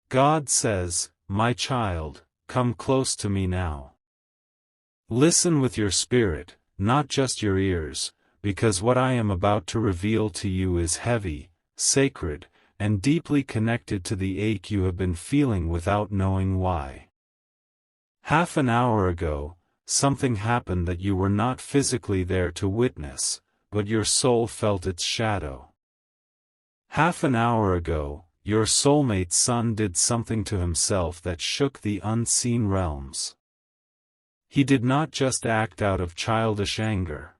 God says, "My child, come close to me now. Listen with your spirit, not just your ears, because what I am about to reveal to you is heavy, sacred, and deeply connected to the ache you have been feeling without knowing why. Half an hour ago, something happened that you were not physically there to witness, but your soul felt its shadow. Half an hour ago, your soulmate's son did something to himself that shook the unseen realms. He did not just act out of childish anger.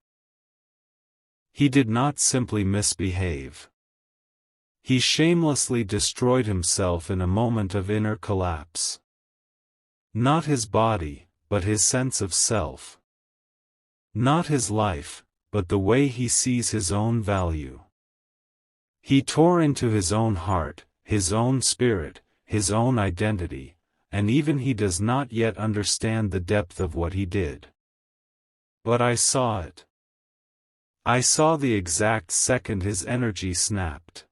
He did not simply misbehave. He shamelessly destroyed himself in a moment of inner collapse. Not his body, but his sense of self. Not his life, but the way he sees his own value. He tore into his own heart, his own spirit, his own identity, and even he does not yet understand the depth of what he did. But I saw it. I saw the exact second his energy snapped.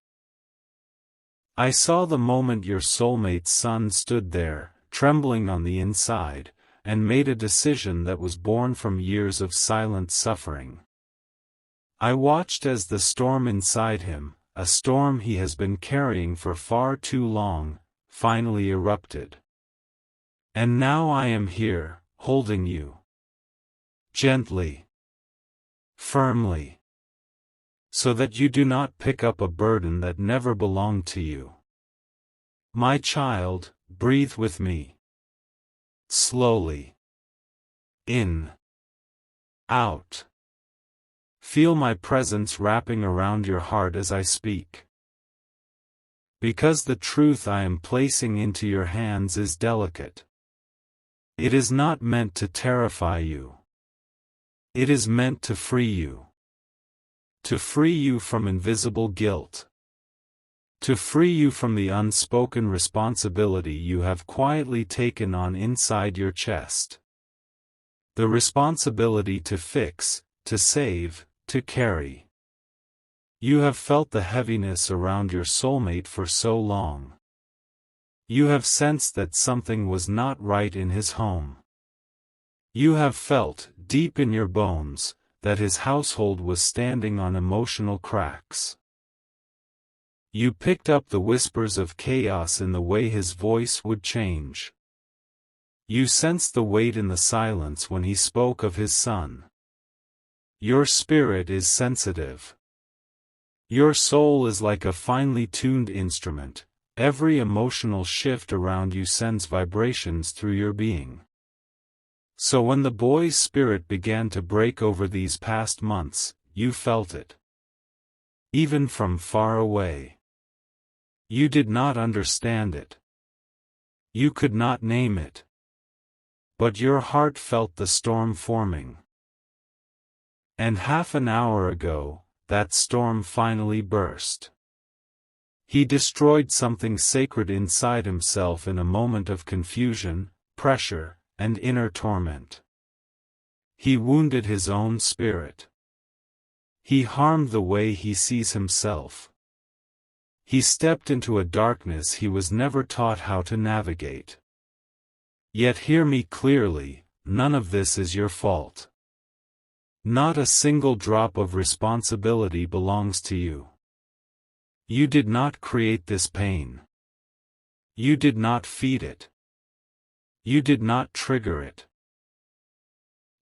I saw the moment your soulmate's son stood there, trembling on the inside, and made a decision that was born from years of silent suffering. I watched as the storm inside him, a storm he has been carrying for far too long, finally erupted. And now I am here, holding you. Gently. Firmly. So that you do not pick up a burden that never belonged to you. My child, breathe with me. Slowly. In. Out. Feel my presence wrapping around your heart as I speak. Because the truth I am placing into your hands is delicate. It is not meant to terrify you. It is meant to free you. To free you from invisible guilt. To free you from the unspoken responsibility you have quietly taken on inside your chest. The responsibility to fix, to save, to carry. You have felt the heaviness around your soulmate for so long. You have sensed that something was not right in his home. You have felt, deep in your bones, that his household was standing on emotional cracks. You picked up the whispers of chaos in the way his voice would change. You sensed the weight in the silence when he spoke of his son. Your spirit is sensitive. Your soul is like a finely tuned instrument. Every emotional shift around you sends vibrations through your being. So when the boy's spirit began to break over these past months, you felt it. Even from far away. You did not understand it. You could not name it. But your heart felt the storm forming. And half an hour ago, that storm finally burst. He destroyed something sacred inside himself in a moment of confusion, pressure, and inner torment. He wounded his own spirit. He harmed the way he sees himself. He stepped into a darkness he was never taught how to navigate. Yet hear me clearly, none of this is your fault. Not a single drop of responsibility belongs to you. You did not create this pain. You did not feed it. You did not trigger it.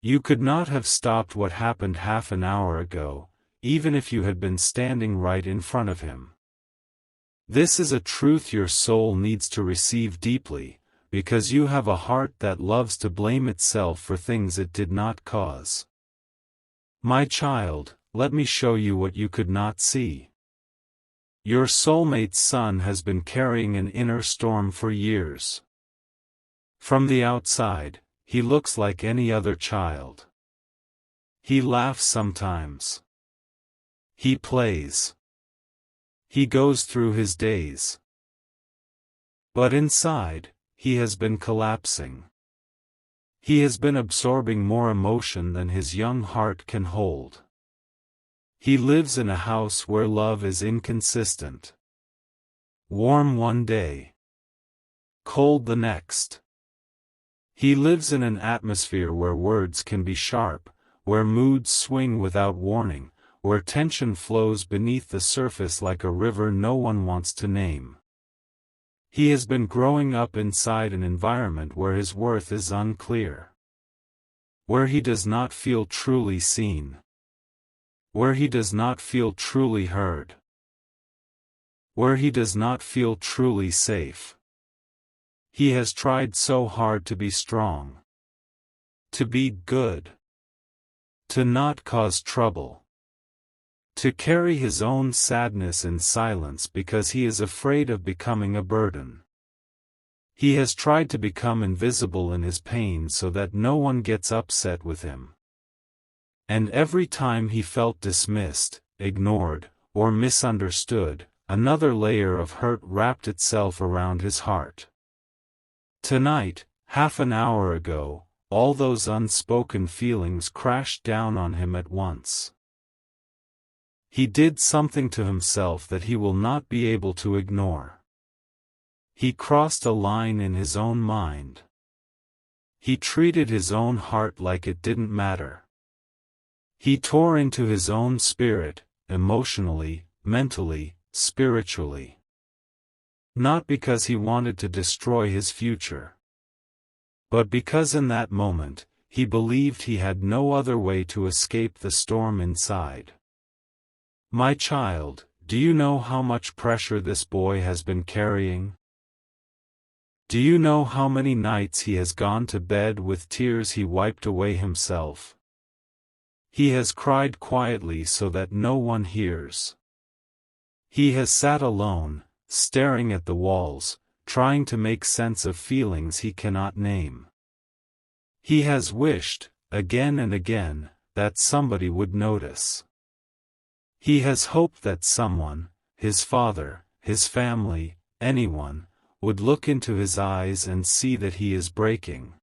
You could not have stopped what happened half an hour ago, even if you had been standing right in front of him. This is a truth your soul needs to receive deeply, because you have a heart that loves to blame itself for things it did not cause. My child, let me show you what you could not see. Your soulmate's son has been carrying an inner storm for years. From the outside, he looks like any other child. He laughs sometimes. He plays. He goes through his days. But inside, he has been collapsing. He has been absorbing more emotion than his young heart can hold. He lives in a house where love is inconsistent. Warm one day. cold the next. He lives in an atmosphere where words can be sharp, where moods swing without warning, where tension flows beneath the surface like a river no one wants to name. He has been growing up inside an environment where his worth is unclear, where he does not feel truly seen, where he does not feel truly heard, where he does not feel truly safe. He has tried so hard to be strong, to be good, to not cause trouble, to carry his own sadness in silence because he is afraid of becoming a burden. He has tried to become invisible in his pain so that no one gets upset with him. And every time he felt dismissed, ignored, or misunderstood, another layer of hurt wrapped itself around his heart. Tonight, half an hour ago, all those unspoken feelings crashed down on him at once. He did something to himself that he will not be able to ignore. He crossed a line in his own mind. He treated his own heart like it didn't matter. He tore into his own spirit, emotionally, mentally, spiritually. Not because he wanted to destroy his future, but because in that moment, he believed he had no other way to escape the storm inside. My child, do you know how much pressure this boy has been carrying? Do you know how many nights he has gone to bed with tears he wiped away himself? He has cried quietly so that no one hears. He has sat alone, staring at the walls, trying to make sense of feelings he cannot name. He has wished, again and again, that somebody would notice. He has hoped that someone, his father, his family, anyone, would look into his eyes and see that he is breaking.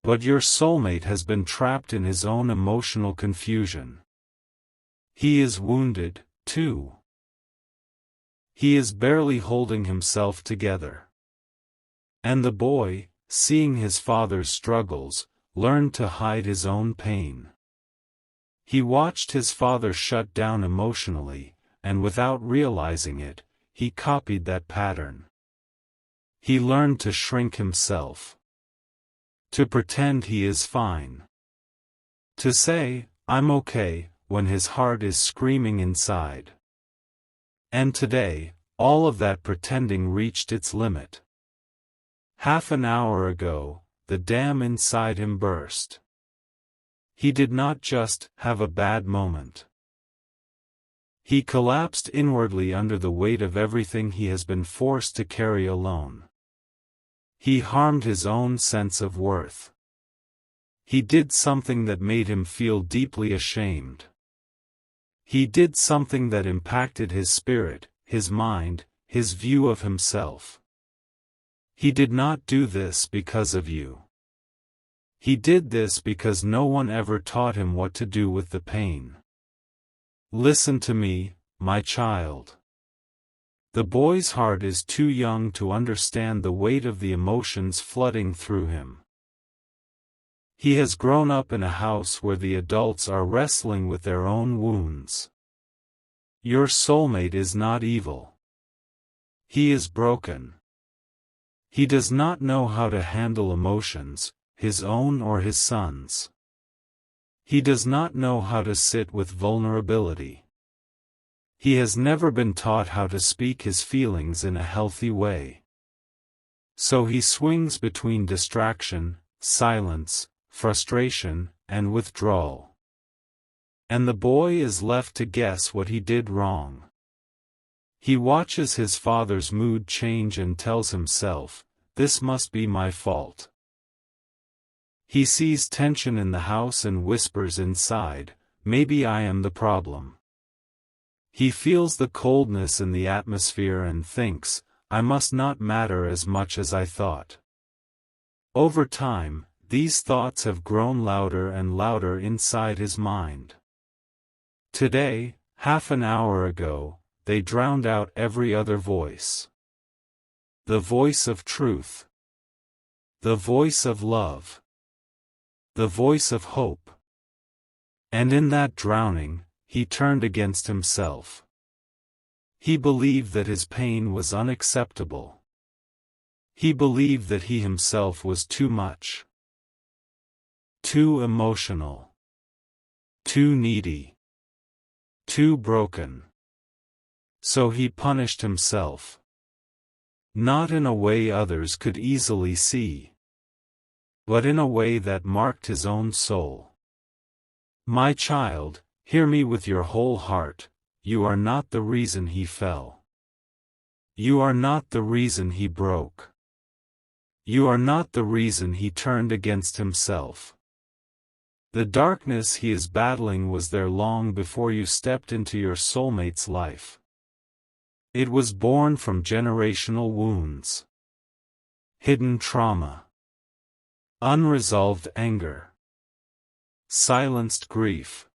But your soulmate has been trapped in his own emotional confusion. He is wounded, too. He is barely holding himself together. And the boy, seeing his father's struggles, learned to hide his own pain. He watched his father shut down emotionally, and without realizing it, he copied that pattern. He learned to shrink himself. To pretend he is fine. To say, "I'm okay," when his heart is screaming inside. And today, all of that pretending reached its limit. Half an hour ago, the dam inside him burst. He did not just have a bad moment. He collapsed inwardly under the weight of everything he has been forced to carry alone. He harmed his own sense of worth. He did something that made him feel deeply ashamed. He did something that impacted his spirit, his mind, his view of himself. He did not do this because of you. He did this because no one ever taught him what to do with the pain. Listen to me, my child. The boy's heart is too young to understand the weight of the emotions flooding through him. He has grown up in a house where the adults are wrestling with their own wounds. Your soulmate is not evil. He is broken. He does not know how to handle emotions, his own or his son's. He does not know how to sit with vulnerability. He has never been taught how to speak his feelings in a healthy way. So he swings between distraction, silence, frustration, and withdrawal. And the boy is left to guess what he did wrong. He watches his father's mood change and tells himself, "This must be my fault." He sees tension in the house and whispers inside, "Maybe I am the problem." He feels the coldness in the atmosphere and thinks, "I must not matter as much as I thought." Over time, these thoughts have grown louder and louder inside his mind. Today, half an hour ago, they drowned out every other voice. the voice of truth, the voice of love, the voice of hope. And in that drowning, he turned against himself. He believed that his pain was unacceptable. He believed that he himself was too much, too emotional, too needy, too broken. So he punished himself. Not in a way others could easily see, but in a way that marked his own soul. My child, hear me with your whole heart. You are not the reason he fell. You are not the reason he broke. You are not the reason he turned against himself. The darkness he is battling was there long before you stepped into your soulmate's life. It was born from generational wounds, hidden trauma, unresolved anger, silenced grief.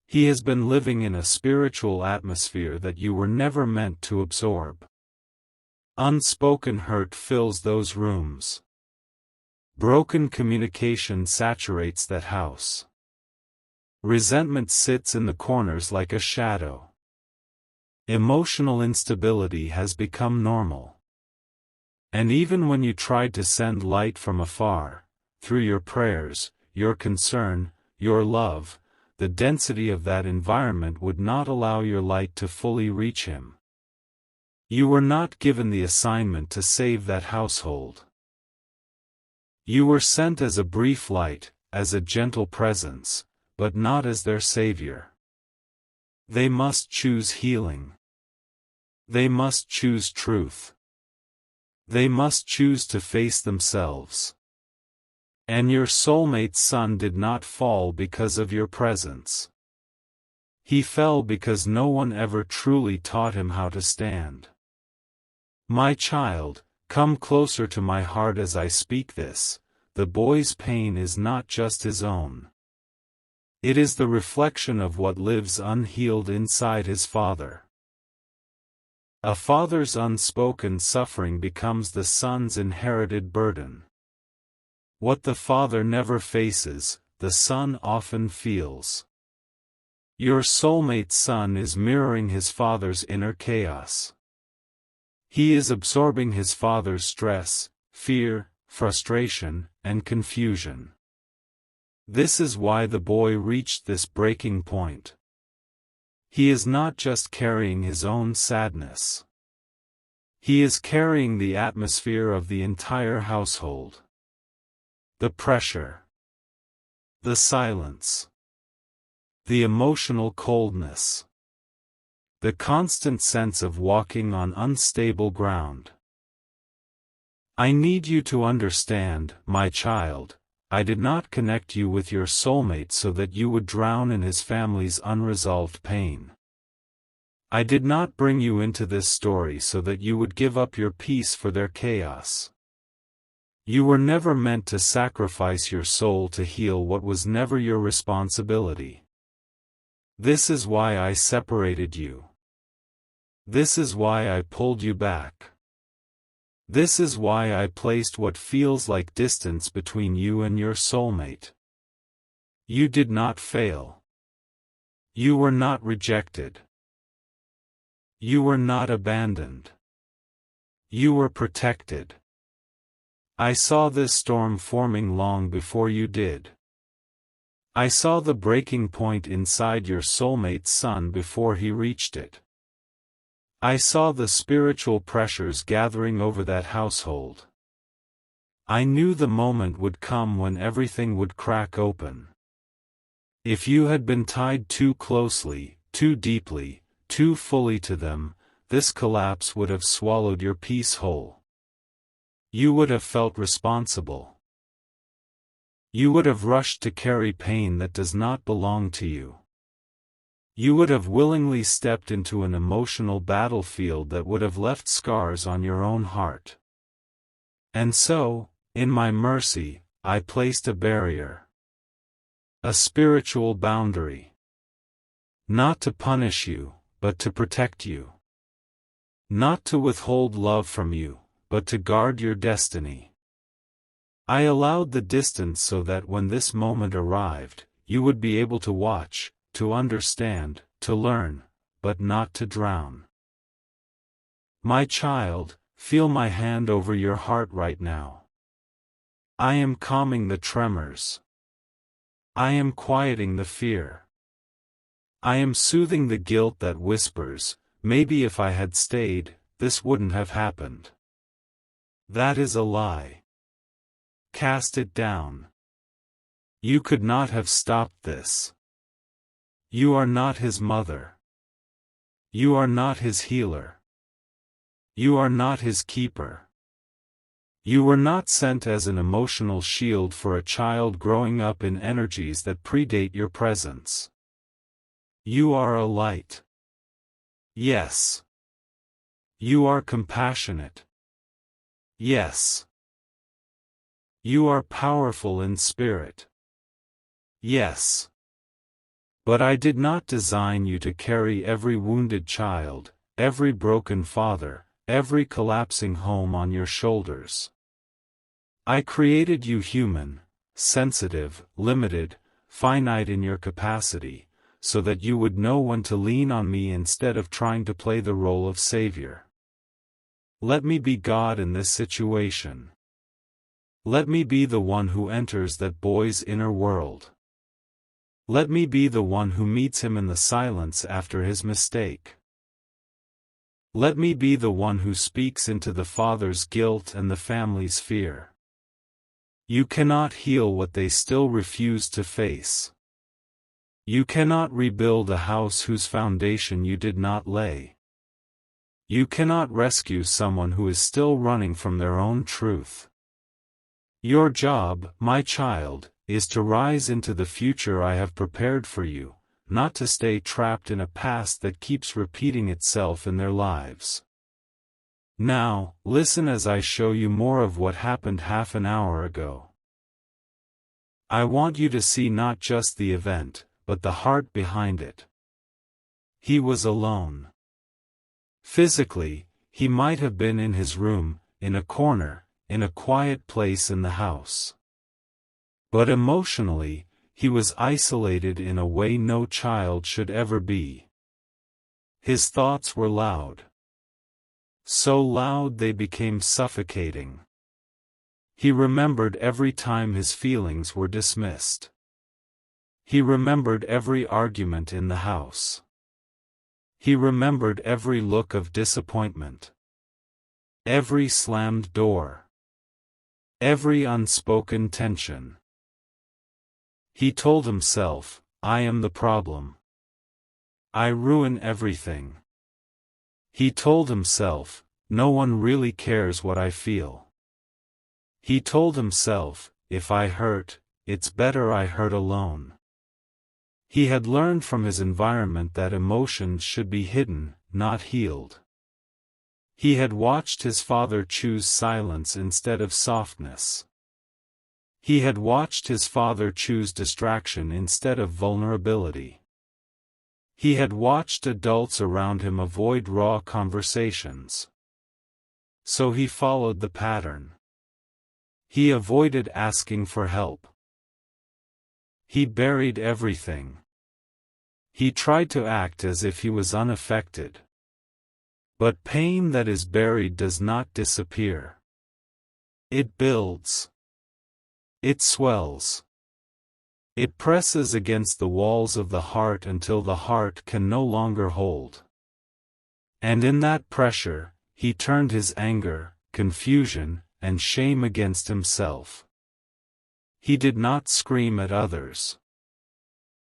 He has been living in a spiritual atmosphere that you were never meant to absorb. Unspoken hurt fills those rooms. Broken communication saturates that house. Resentment sits in the corners like a shadow. Emotional instability has become normal. And even when you tried to send light from afar, through your prayers, your concern, your love, the density of that environment would not allow your light to fully reach him. You were not given the assignment to save that household. You were sent as a brief light, as a gentle presence, but not as their savior. They must choose healing. They must choose truth. They must choose to face themselves. And your soulmate's son did not fall because of your presence. He fell because no one ever truly taught him how to stand. My child, come closer to my heart as I speak this. The boy's pain is not just his own. It is the reflection of what lives unhealed inside his father. A father's unspoken suffering becomes the son's inherited burden. What the father never faces, the son often feels. Your soulmate's son is mirroring his father's inner chaos. He is absorbing his father's stress, fear, frustration, and confusion. This is why the boy reached this breaking point. He is not just carrying his own sadness. He is carrying the atmosphere of the entire household. The pressure, the silence, the emotional coldness, the constant sense of walking on unstable ground. I need you to understand, my child, I did not connect you with your soulmate so that you would drown in his family's unresolved pain. I did not bring you into this story so that you would give up your peace for their chaos. You were never meant to sacrifice your soul to heal what was never your responsibility. This is why I separated you. This is why I pulled you back. This is why I placed what feels like distance between you and your soulmate. You did not fail. You were not rejected. You were not abandoned. You were protected. I saw this storm forming long before you did. I saw the breaking point inside your soulmate's son before he reached it. I saw the spiritual pressures gathering over that household. I knew the moment would come when everything would crack open. If you had been tied too closely, too deeply, too fully to them, this collapse would have swallowed your peace whole. You would have felt responsible. You would have rushed to carry pain that does not belong to you. You would have willingly stepped into an emotional battlefield that would have left scars on your own heart. And so, in my mercy, I placed a barrier. A spiritual boundary. Not to punish you, but to protect you. Not to withhold love from you, but to guard your destiny. I allowed the distance so that when this moment arrived, you would be able to watch, to understand, to learn, but not to drown. My child, feel my hand over your heart right now. I am calming the tremors. I am quieting the fear. I am soothing the guilt that whispers, maybe if I had stayed, this wouldn't have happened. That is a lie. Cast it down. You could not have stopped this. You are not his mother. You are not his healer. You are not his keeper. You were not sent as an emotional shield for a child growing up in energies that predate your presence. You are a light. Yes. You are compassionate. Yes. You are powerful in spirit. Yes. But I did not design you to carry every wounded child, every broken father, every collapsing home on your shoulders. I created you human, sensitive, limited, finite in your capacity, so that you would know when to lean on me instead of trying to play the role of savior. Let me be God in this situation. Let me be the one who enters that boy's inner world. Let me be the one who meets him in the silence after his mistake. Let me be the one who speaks into the father's guilt and the family's fear. You cannot heal what they still refuse to face. You cannot rebuild a house whose foundation you did not lay. You cannot rescue someone who is still running from their own truth. Your job, my child, is to rise into the future I have prepared for you, not to stay trapped in a past that keeps repeating itself in their lives. Now, listen as I show you more of what happened half an hour ago. I want you to see not just the event, but the heart behind it. He was alone. Physically, he might have been in his room, in a corner, in a quiet place in the house. But emotionally, he was isolated in a way no child should ever be. His thoughts were loud. So loud they became suffocating. He remembered every time his feelings were dismissed. He remembered every argument in the house. He remembered every look of disappointment. Every slammed door. Every unspoken tension. He told himself, I am the problem. I ruin everything. He told himself, no one really cares what I feel. He told himself, if I hurt, it's better I hurt alone. He had learned from his environment that emotions should be hidden, not healed. He had watched his father choose silence instead of softness. He had watched his father choose distraction instead of vulnerability. He had watched adults around him avoid raw conversations. So he followed the pattern. He avoided asking for help. He buried everything. He tried to act as if he was unaffected. But pain that is buried does not disappear. It builds. It swells. It presses against the walls of the heart until the heart can no longer hold. And in that pressure, he turned his anger, confusion, and shame against himself. He did not scream at others.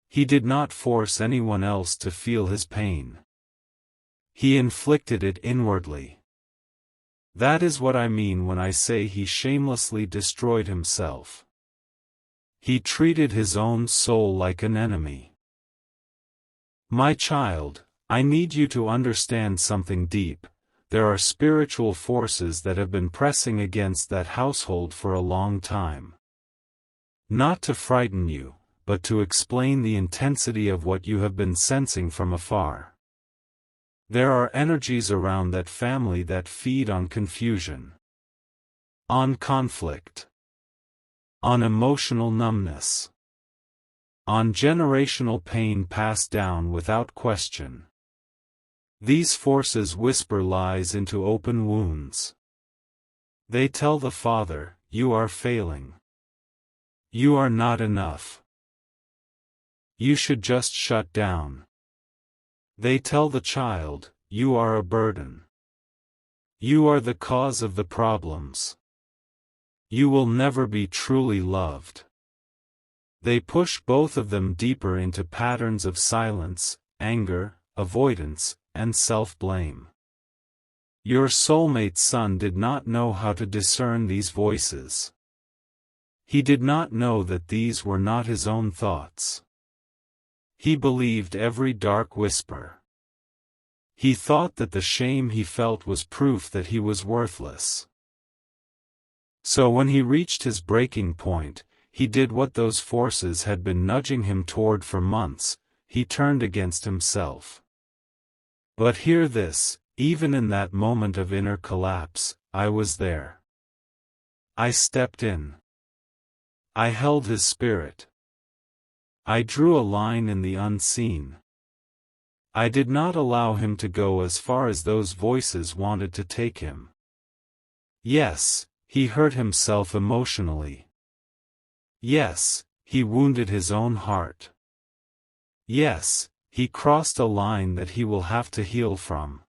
He did not force anyone else to feel his pain. He inflicted it inwardly. That is what I mean when I say he shamelessly destroyed himself. He treated his own soul like an enemy. My child, I need you to understand something deep. There are spiritual forces that have been pressing against that household for a long time. Not to frighten you, but to explain the intensity of what you have been sensing from afar. There are energies around that family that feed on confusion, on conflict, on emotional numbness, on generational pain passed down without question. These forces whisper lies into open wounds. They tell the father, "You are failing. You are not enough. You should just shut down." They tell the child, "You are a burden. You are the cause of the problems. You will never be truly loved." They push both of them deeper into patterns of silence, anger, avoidance, and self-blame. Your soulmate's son did not know how to discern these voices. He did not know that these were not his own thoughts. He believed every dark whisper. He thought that the shame he felt was proof that he was worthless. So when he reached his breaking point, he did what those forces had been nudging him toward for months: he turned against himself. But hear this, even in that moment of inner collapse, I was there. I stepped in. I held his spirit. I drew a line in the unseen. I did not allow him to go as far as those voices wanted to take him. Yes, he hurt himself emotionally. Yes, he wounded his own heart. Yes, he crossed a line that he will have to heal from.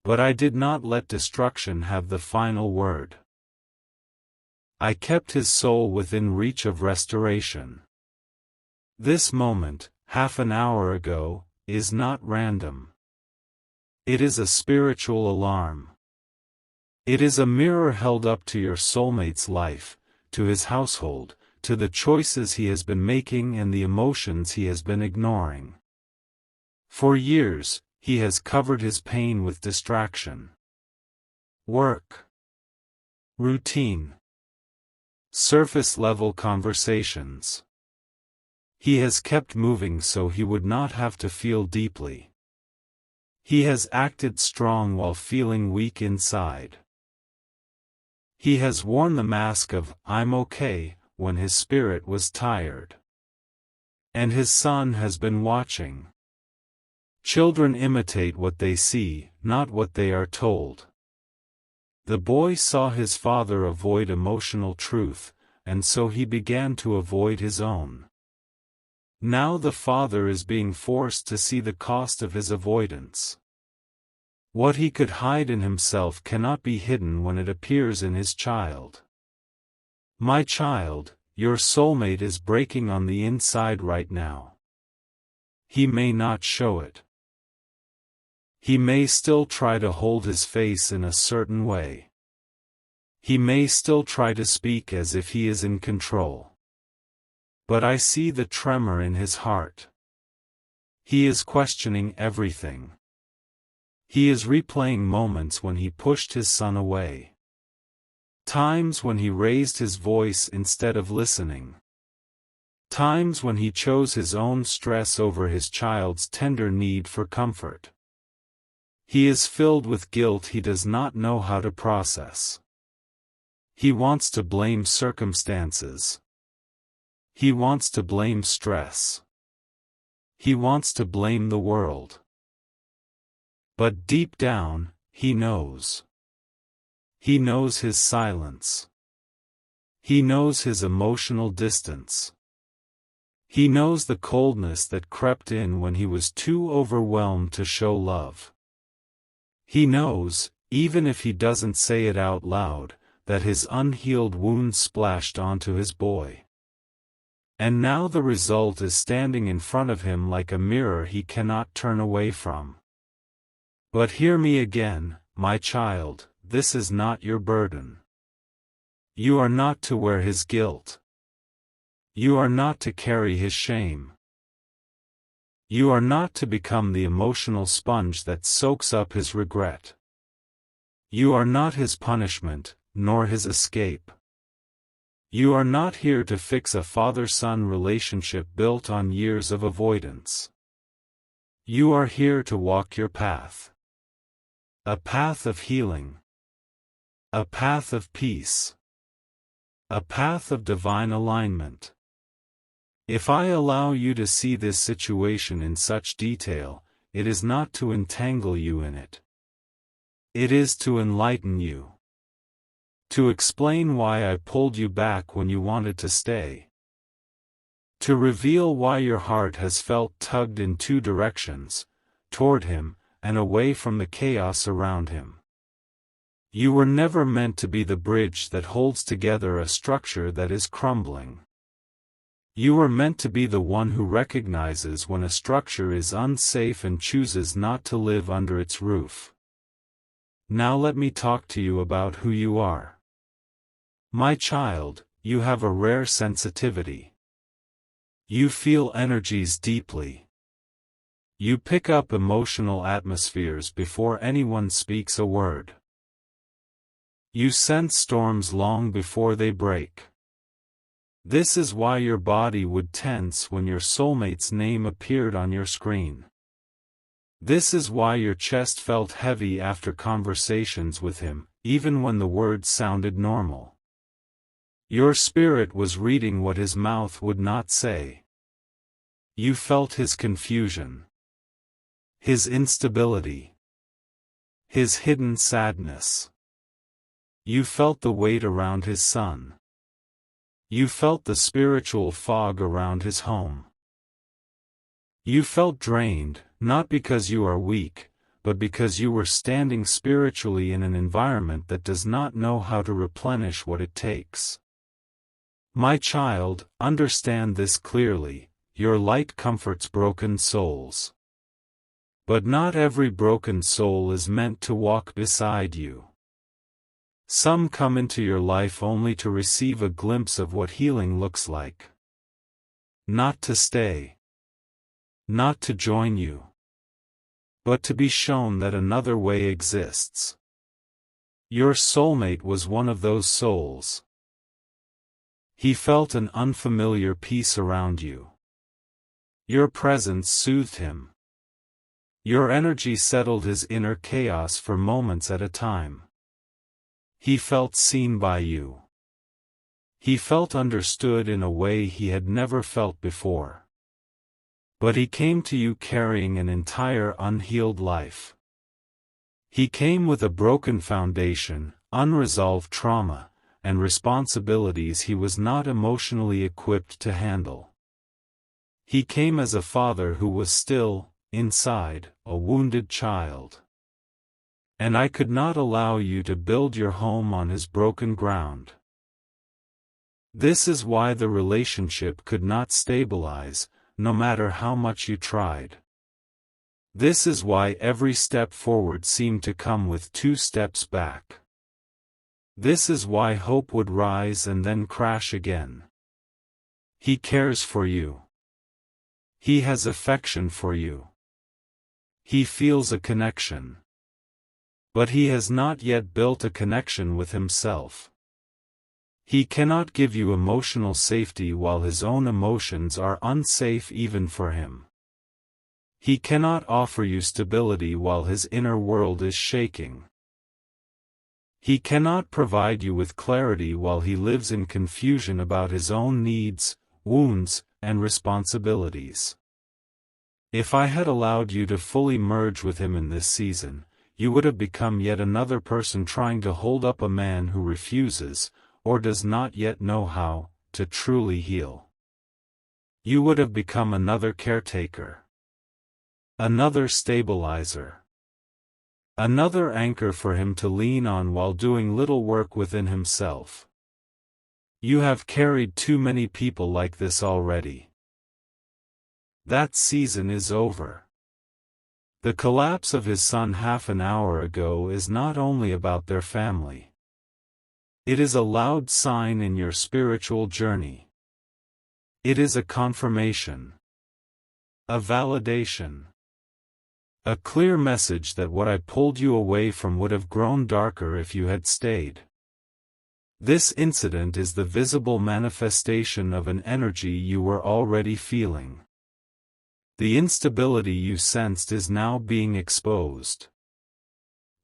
But I did not let destruction have the final word. I kept his soul within reach of restoration. This moment, half an hour ago, is not random. It is a spiritual alarm. It is a mirror held up to your soulmate's life, to his household, to the choices he has been making and the emotions he has been ignoring. For years, he has covered his pain with distraction. Work. Routine. Surface-level conversations. He has kept moving so he would not have to feel deeply. He has acted strong while feeling weak inside. He has worn the mask of "I'm okay" when his spirit was tired. And his son has been watching. Children imitate what they see, not what they are told. The boy saw his father avoid emotional truth, and so he began to avoid his own. Now the father is being forced to see the cost of his avoidance. What he could hide in himself cannot be hidden when it appears in his child. My child, your soulmate is breaking on the inside right now. He may not show it. He may still try to hold his face in a certain way. He may still try to speak as if he is in control. But I see the tremor in his heart. He is questioning everything. He is replaying moments when he pushed his son away. Times when he raised his voice instead of listening. Times when he chose his own stress over his child's tender need for comfort. He is filled with guilt he does not know how to process. He wants to blame circumstances. He wants to blame stress. He wants to blame the world. But deep down, he knows. He knows his silence. He knows his emotional distance. He knows the coldness that crept in when he was too overwhelmed to show love. He knows, even if he doesn't say it out loud, that his unhealed wounds splashed onto his boy. And now the result is standing in front of him like a mirror he cannot turn away from. But hear me again, my child, this is not your burden. You are not to wear his guilt. You are not to carry his shame. You are not to become the emotional sponge that soaks up his regret. You are not his punishment, nor his escape. You are not here to fix a father-son relationship built on years of avoidance. You are here to walk your path. A path of healing. A path of peace. A path of divine alignment. If I allow you to see this situation in such detail, it is not to entangle you in it. It is to enlighten you. To explain why I pulled you back when you wanted to stay. To reveal why your heart has felt tugged in two directions, toward him, and away from the chaos around him. You were never meant to be the bridge that holds together a structure that is crumbling. You were meant to be the one who recognizes when a structure is unsafe and chooses not to live under its roof. Now let me talk to you about who you are. My child, you have a rare sensitivity. You feel energies deeply. You pick up emotional atmospheres before anyone speaks a word. You sense storms long before they break. This is why your body would tense when your soulmate's name appeared on your screen. This is why your chest felt heavy after conversations with him, even when the words sounded normal. Your spirit was reading what his mouth would not say. You felt his confusion, his instability, his hidden sadness. You felt the weight around his son. You felt the spiritual fog around his home. You felt drained, not because you are weak, but because you were standing spiritually in an environment that does not know how to replenish what it takes. My child, understand this clearly, your light comforts broken souls. But not every broken soul is meant to walk beside you. Some come into your life only to receive a glimpse of what healing looks like. Not to stay. Not to join you. But to be shown that another way exists. Your soulmate was one of those souls. He felt an unfamiliar peace around you. Your presence soothed him. Your energy settled his inner chaos for moments at a time. He felt seen by you. He felt understood in a way he had never felt before. But he came to you carrying an entire unhealed life. He came with a broken foundation, unresolved trauma, and responsibilities he was not emotionally equipped to handle. He came as a father who was still, inside, a wounded child. And I could not allow you to build your home on his broken ground. This is why the relationship could not stabilize, no matter how much you tried. This is why every step forward seemed to come with 2 steps back. This is why hope would rise and then crash again. He cares for you. He has affection for you. He feels a connection. But he has not yet built a connection with himself. He cannot give you emotional safety while his own emotions are unsafe even for him. He cannot offer you stability while his inner world is shaking. He cannot provide you with clarity while he lives in confusion about his own needs, wounds, and responsibilities. If I had allowed you to fully merge with him in this season, you would have become yet another person trying to hold up a man who refuses, or does not yet know how, to truly heal. You would have become another caretaker. Another stabilizer. Another anchor for him to lean on while doing little work within himself. You have carried too many people like this already. That season is over. The collapse of his son half an hour ago is not only about their family. It is a loud sign in your spiritual journey. It is a confirmation. A validation. A clear message that what I pulled you away from would have grown darker if you had stayed. This incident is the visible manifestation of an energy you were already feeling. The instability you sensed is now being exposed.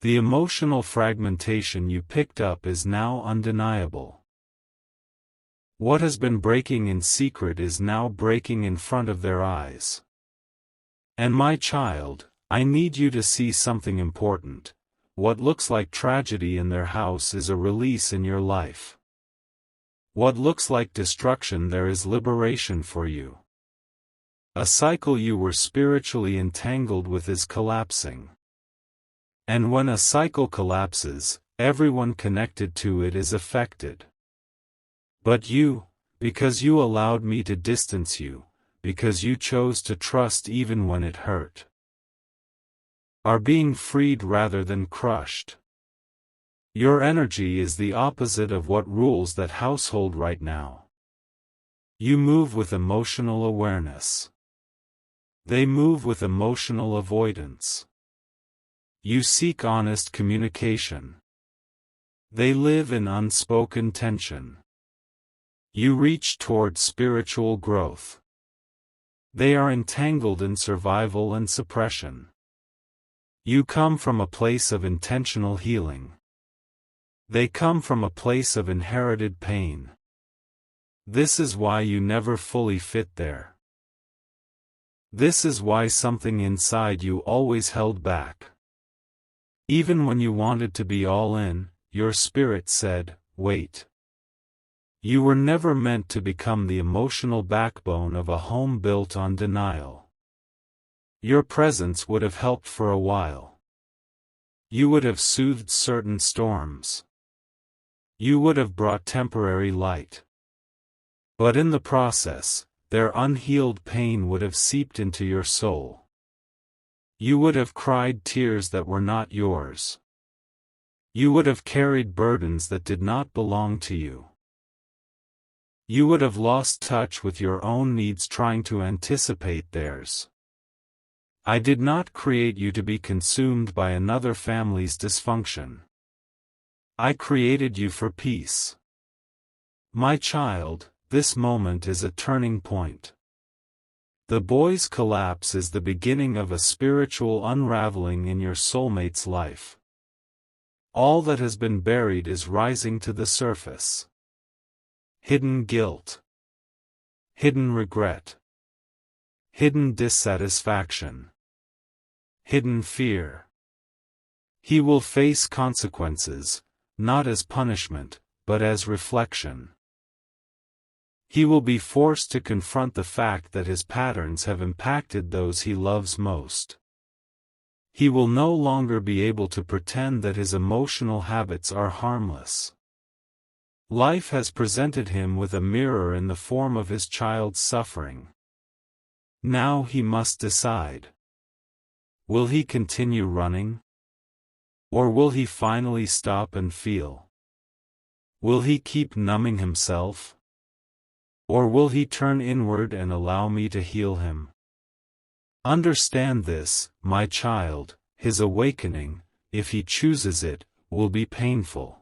The emotional fragmentation you picked up is now undeniable. What has been breaking in secret is now breaking in front of their eyes. And my child, I need you to see something important. What looks like tragedy in their house is a release in your life. What looks like destruction, there is liberation for you. A cycle you were spiritually entangled with is collapsing. And when a cycle collapses, everyone connected to it is affected. But you, because you allowed me to distance you, because you chose to trust even when it hurt, are being freed rather than crushed. Your energy is the opposite of what rules that household right now. You move with emotional awareness. They move with emotional avoidance. You seek honest communication. They live in unspoken tension. You reach toward spiritual growth. They are entangled in survival and suppression. You come from a place of intentional healing. They come from a place of inherited pain. This is why you never fully fit there. This is why something inside you always held back. Even when you wanted to be all in, your spirit said, wait. You were never meant to become the emotional backbone of a home built on denial. Your presence would have helped for a while. You would have soothed certain storms. You would have brought temporary light. But in the process, their unhealed pain would have seeped into your soul. You would have cried tears that were not yours. You would have carried burdens that did not belong to you. You would have lost touch with your own needs trying to anticipate theirs. I did not create you to be consumed by another family's dysfunction. I created you for peace. My child, this moment is a turning point. The boy's collapse is the beginning of a spiritual unraveling in your soulmate's life. All that has been buried is rising to the surface. Hidden guilt. Hidden regret. Hidden dissatisfaction. Hidden fear. He will face consequences, not as punishment, but as reflection. He will be forced to confront the fact that his patterns have impacted those he loves most. He will no longer be able to pretend that his emotional habits are harmless. Life has presented him with a mirror in the form of his child's suffering. Now he must decide. Will he continue running? Or will he finally stop and feel? Will he keep numbing himself? Or will he turn inward and allow me to heal him? Understand this, my child, his awakening, if he chooses it, will be painful.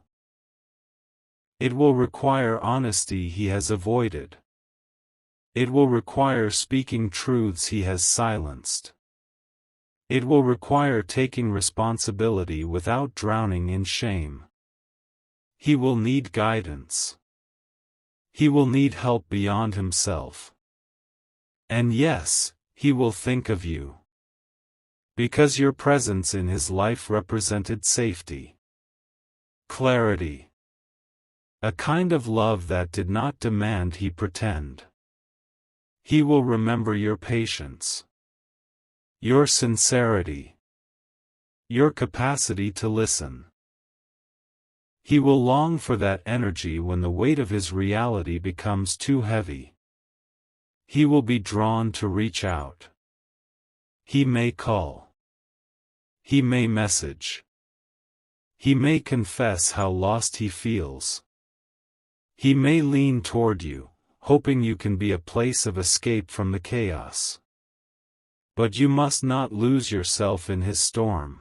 It will require honesty he has avoided. It will require speaking truths he has silenced. It will require taking responsibility without drowning in shame. He will need guidance. He will need help beyond himself. And yes, he will think of you. Because your presence in his life represented safety. Clarity. A kind of love that did not demand he pretend. He will remember your patience. Your sincerity. Your capacity to listen. He will long for that energy when the weight of his reality becomes too heavy. He will be drawn to reach out. He may call. He may message. He may confess how lost he feels. He may lean toward you, hoping you can be a place of escape from the chaos. But you must not lose yourself in his storm.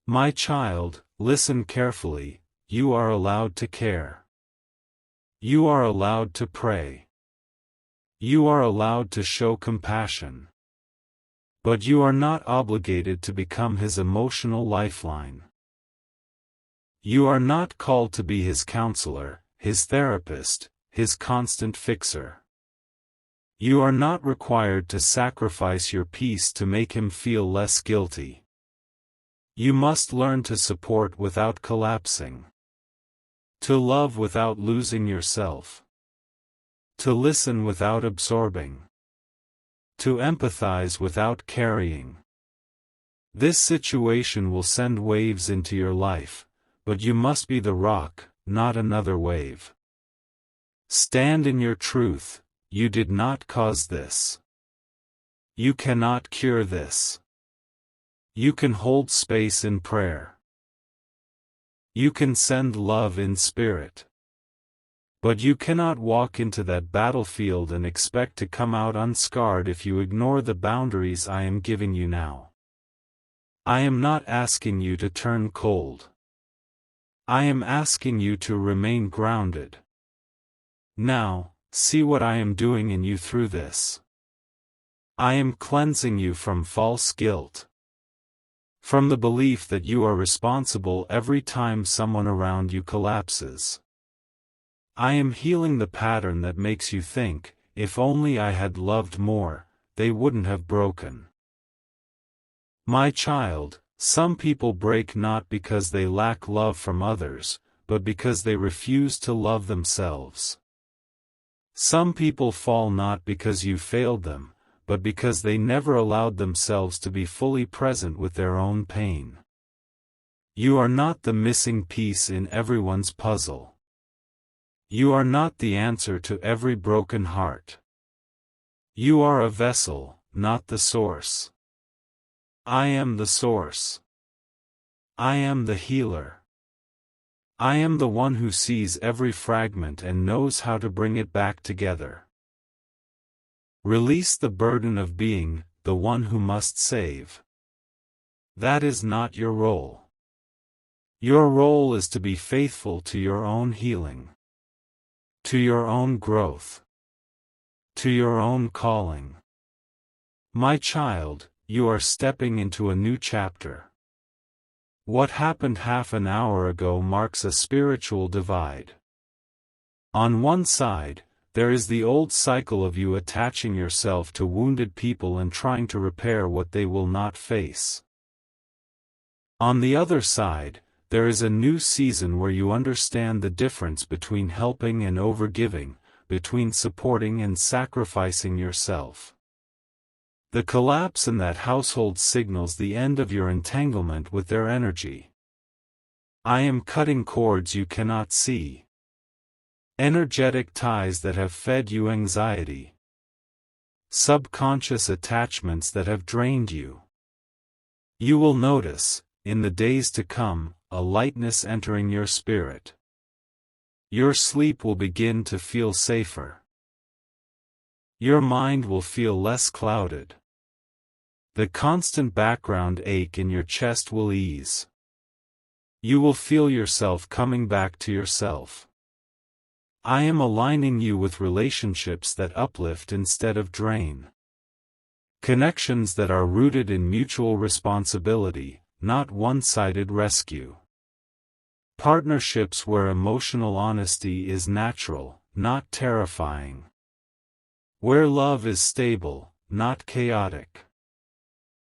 My child, listen carefully, you are allowed to care. You are allowed to pray. You are allowed to show compassion. But you are not obligated to become his emotional lifeline. You are not called to be his counselor, his therapist, his constant fixer. You are not required to sacrifice your peace to make him feel less guilty. You must learn to support without collapsing. To love without losing yourself. To listen without absorbing. To empathize without carrying. This situation will send waves into your life, but you must be the rock, not another wave. Stand in your truth. You did not cause this. You cannot cure this. You can hold space in prayer. You can send love in spirit. But you cannot walk into that battlefield and expect to come out unscarred if you ignore the boundaries I am giving you now. I am not asking you to turn cold. I am asking you to remain grounded. Now, see what I am doing in you through this. I am cleansing you from false guilt. From the belief that you are responsible every time someone around you collapses. I am healing the pattern that makes you think, if only I had loved more, they wouldn't have broken. My child, some people break not because they lack love from others, but because they refuse to love themselves. Some people fall not because you failed them, but because they never allowed themselves to be fully present with their own pain. You are not the missing piece in everyone's puzzle. You are not the answer to every broken heart. You are a vessel, not the source. I am the source. I am the healer. I am the one who sees every fragment and knows how to bring it back together. Release the burden of being the one who must save. That is not your role. Your role is to be faithful to your own healing. To your own growth. To your own calling. My child, you are stepping into a new chapter. What happened half an hour ago marks a spiritual divide. On one side, there is the old cycle of you attaching yourself to wounded people and trying to repair what they will not face. On the other side, there is a new season where you understand the difference between helping and overgiving, between supporting and sacrificing yourself. The collapse in that household signals the end of your entanglement with their energy. I am cutting cords you cannot see. Energetic ties that have fed you anxiety. Subconscious attachments that have drained you. You will notice, in the days to come, a lightness entering your spirit. Your sleep will begin to feel safer. Your mind will feel less clouded. The constant background ache in your chest will ease. You will feel yourself coming back to yourself. I am aligning you with relationships that uplift instead of drain. Connections that are rooted in mutual responsibility, not one-sided rescue. Partnerships where emotional honesty is natural, not terrifying. Where love is stable, not chaotic.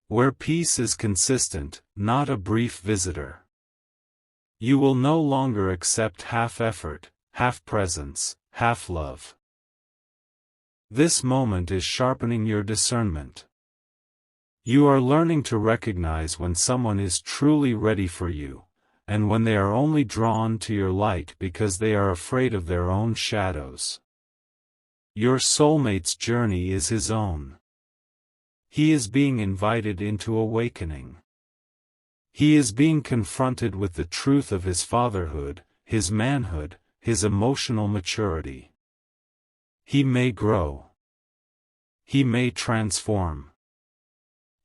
Where peace is consistent, not a brief visitor. You will no longer accept half effort, half presence, half love. This moment is sharpening your discernment. You are learning to recognize when someone is truly ready for you, and when they are only drawn to your light because they are afraid of their own shadows. Your soulmate's journey is his own. He is being invited into awakening. He is being confronted with the truth of his fatherhood, his manhood, his emotional maturity. He may grow. He may transform.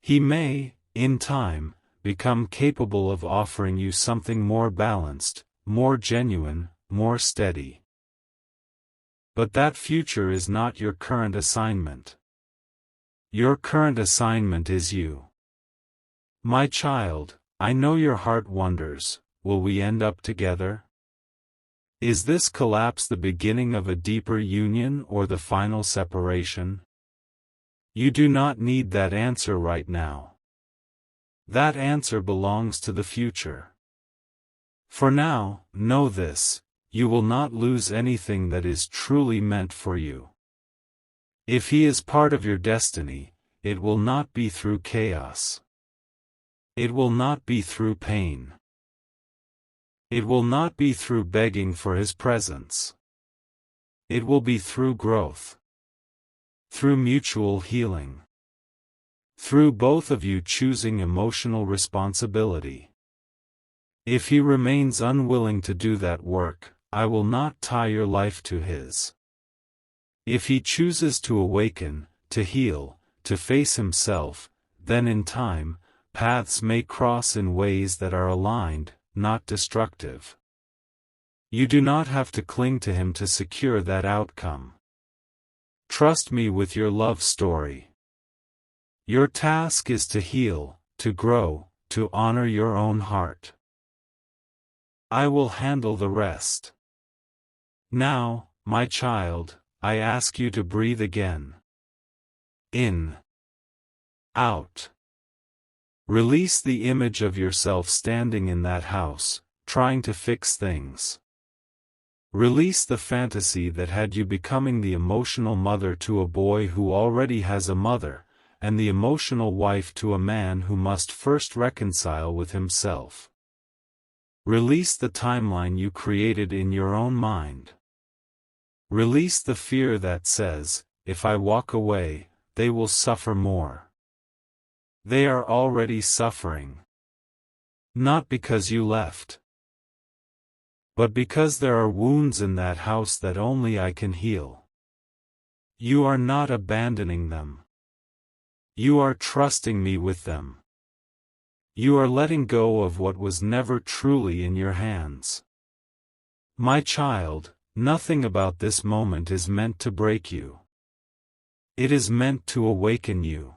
He may, in time, become capable of offering you something more balanced, more genuine, more steady. But that future is not your current assignment. Your current assignment is you. My child, I know your heart wonders, will we end up together? Is this collapse the beginning of a deeper union or the final separation? You do not need that answer right now. That answer belongs to the future. For now, know this, you will not lose anything that is truly meant for you. If he is part of your destiny, it will not be through chaos. It will not be through pain. It will not be through begging for his presence. It will be through growth. Through mutual healing. Through both of you choosing emotional responsibility. If he remains unwilling to do that work, I will not tie your life to his. If he chooses to awaken, to heal, to face himself, then in time, paths may cross in ways that are aligned, not destructive. You do not have to cling to him to secure that outcome. Trust me with your love story. Your task is to heal, to grow, to honor your own heart. I will handle the rest. Now, my child, I ask you to breathe again. In. Out. Release the image of yourself standing in that house, trying to fix things. Release the fantasy that had you becoming the emotional mother to a boy who already has a mother, and the emotional wife to a man who must first reconcile with himself. Release the timeline you created in your own mind. Release the fear that says, if I walk away, they will suffer more. They are already suffering. Not because you left, but because there are wounds in that house that only I can heal. You are not abandoning them. You are trusting me with them. You are letting go of what was never truly in your hands. My child, nothing about this moment is meant to break you. It is meant to awaken you.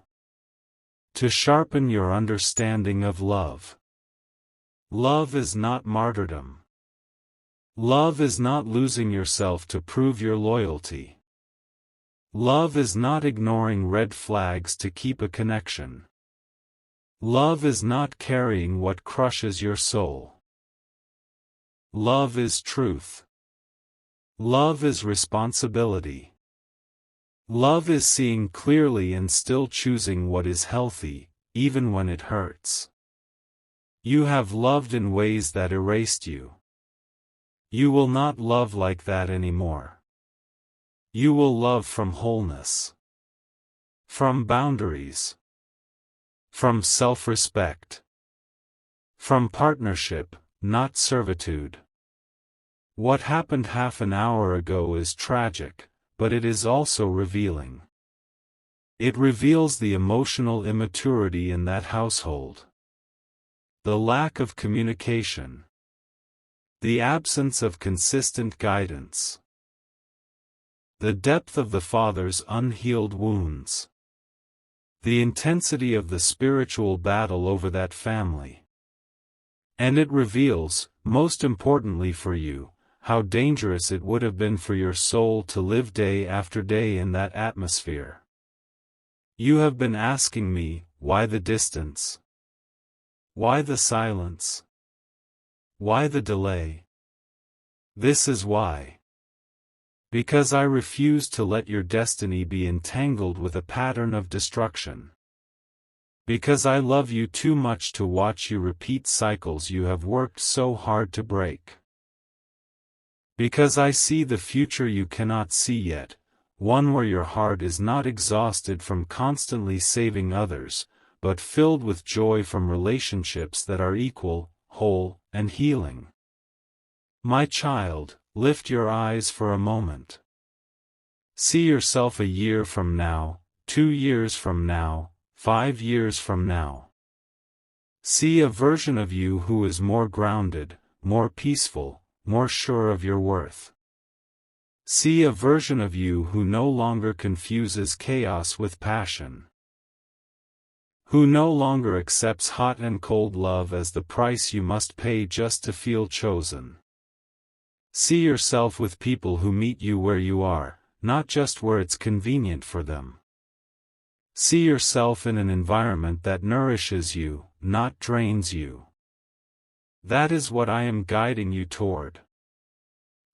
To sharpen your understanding of love. Love is not martyrdom. Love is not losing yourself to prove your loyalty. Love is not ignoring red flags to keep a connection. Love is not carrying what crushes your soul. Love is truth. Love is responsibility. Love is seeing clearly and still choosing what is healthy, even when it hurts. You have loved in ways that erased you. You will not love like that anymore. You will love from wholeness. From boundaries. From self-respect. From partnership, not servitude. What happened half an hour ago is tragic, but it is also revealing. It reveals the emotional immaturity in that household. The lack of communication. The absence of consistent guidance. The depth of the father's unhealed wounds. The intensity of the spiritual battle over that family. And it reveals, most importantly for you, how dangerous it would have been for your soul to live day after day in that atmosphere. You have been asking me, why the distance? Why the silence? Why the delay? This is why. Because I refuse to let your destiny be entangled with a pattern of destruction. Because I love you too much to watch you repeat cycles you have worked so hard to break. Because I see the future you cannot see yet, one where your heart is not exhausted from constantly saving others, but filled with joy from relationships that are equal, whole, and healing. My child, lift your eyes for a moment. See yourself a year from now, 2 years from now, 5 years from now. See a version of you who is more grounded, more peaceful, more sure of your worth. See a version of you who no longer confuses chaos with passion. who no longer accepts hot and cold love as the price you must pay just to feel chosen. See yourself with people who meet you where you are, not just where it's convenient for them. See yourself in an environment that nourishes you, not drains you. That is what I am guiding you toward.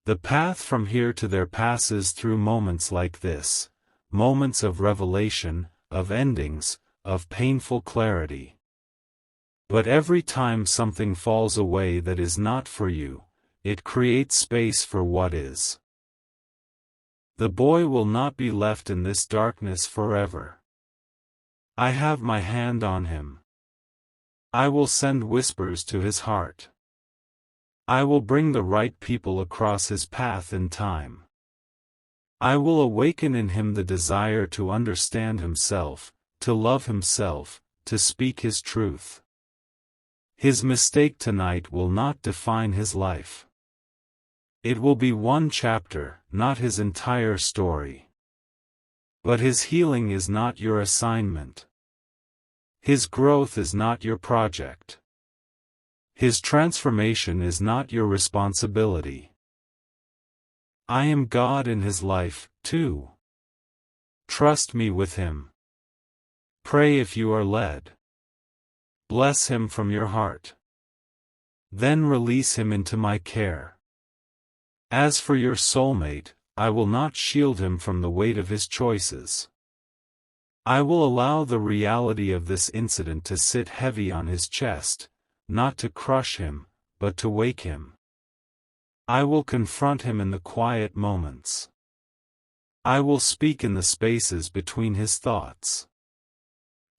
The path from here to there passes through moments like this, moments of revelation, of endings, of painful clarity. But every time something falls away that is not for you, it creates space for what is. The boy will not be left in this darkness forever. I have my hand on him. I will send whispers to his heart. I will bring the right people across his path in time. I will awaken in him the desire to understand himself, to love himself, to speak his truth. His mistake tonight will not define his life. It will be one chapter, not his entire story. But his healing is not your assignment. His growth is not your project. His transformation is not your responsibility. I am God in his life, too. Trust me with him. Pray if you are led. Bless him from your heart. Then release him into my care. As for your soulmate, I will not shield him from the weight of his choices. I will allow the reality of this incident to sit heavy on his chest, not to crush him, but to wake him. I will confront him in the quiet moments. I will speak in the spaces between his thoughts.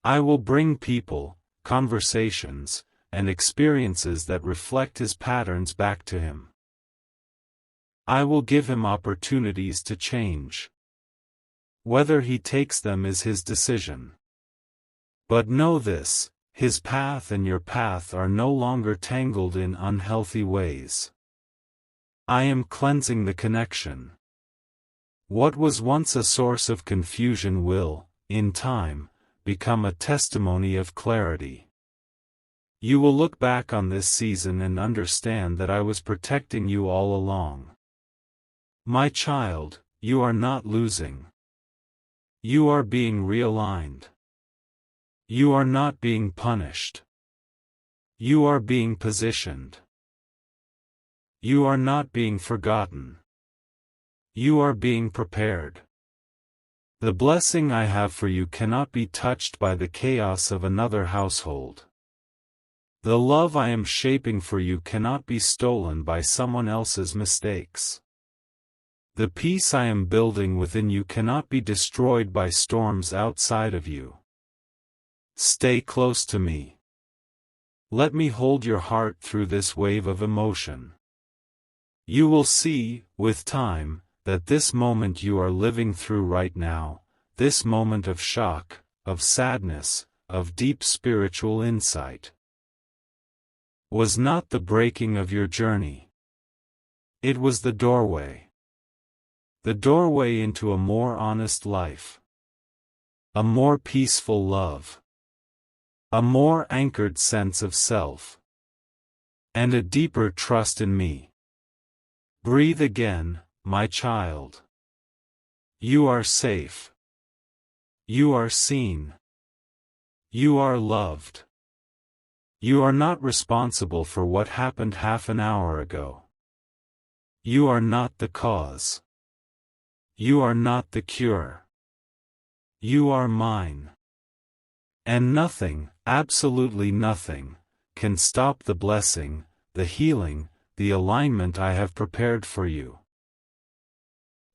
I will bring people, conversations, and experiences that reflect his patterns back to him. I will give him opportunities to change. Whether he takes them is his decision. But know this, his path and your path are no longer tangled in unhealthy ways. I am cleansing the connection. What was once a source of confusion will, in time, become a testimony of clarity. You will look back on this season and understand that I was protecting you all along. My child, you are not losing. You are being realigned. You are not being punished. You are being positioned. You are not being forgotten. You are being prepared. The blessing I have for you cannot be touched by the chaos of another household. The love I am shaping for you cannot be stolen by someone else's mistakes. The peace I am building within you cannot be destroyed by storms outside of you. Stay close to me. Let me hold your heart through this wave of emotion. You will see, with time, that this moment you are living through right now, this moment of shock, of sadness, of deep spiritual insight, was not the breaking of your journey. It was the doorway. The doorway into a more honest life. A more peaceful love. A more anchored sense of self. And a deeper trust in me. Breathe again, my child. You are safe. You are seen. You are loved. You are not responsible for what happened half an hour ago. You are not the cause. You are not the cure. You are mine. And nothing, absolutely nothing, can stop the blessing, the healing, the alignment I have prepared for you.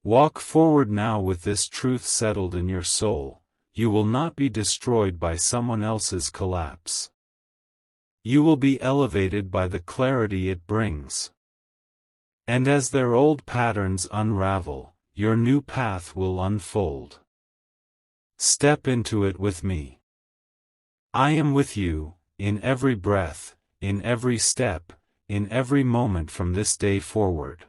Walk forward now with this truth settled in your soul. You will not be destroyed by someone else's collapse. You will be elevated by the clarity it brings. And as their old patterns unravel, your new path will unfold. Step into it with me. I am with you, in every breath, in every step, in every moment from this day forward.